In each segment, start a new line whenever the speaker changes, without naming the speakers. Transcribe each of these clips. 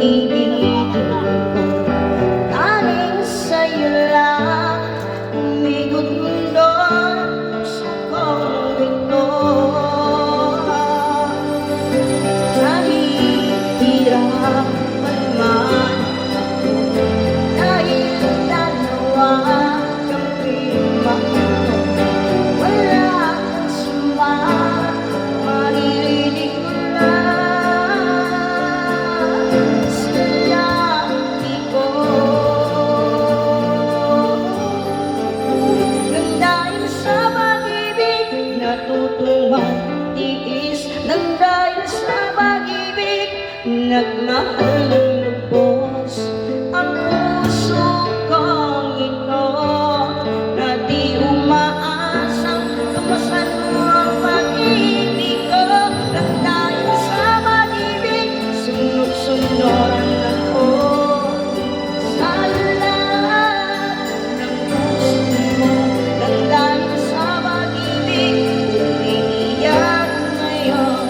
ibigin ko. Tanging sa'yo lang umikot mundo ng puso kong ito. Nahihirapan man ako dahil dalawa kami mahal. Wala kang suma, maririnig ko lang sa labi ko. Nang dahil sa pag-ibig, natutong magtiis. Nang dahil sa pag-ibig, nagmahal ng lubos ang puso kong ito, na di umaasang tumasan mo ang pag-ibig ko. Nang dahil sa pag-ibig, sunod-sunuran ako sa lahat ng puso mo. Nang dahil sa pag-ibig, umiiyak ngayon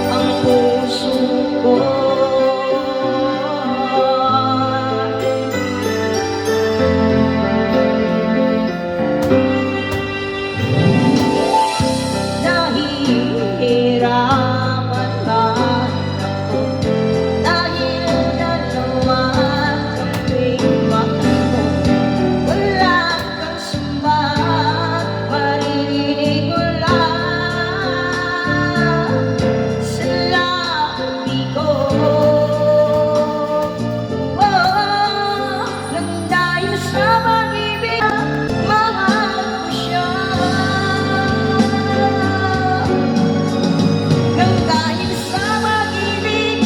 ang puso ko. Nahihirapan man ako dahil dalawa kaming mahal. Wala kang sumba, maririnig ko lang sa labi ko. Nang dahil sa pag-ibig, mahal ko siya. Nang dahil sa pag-ibig,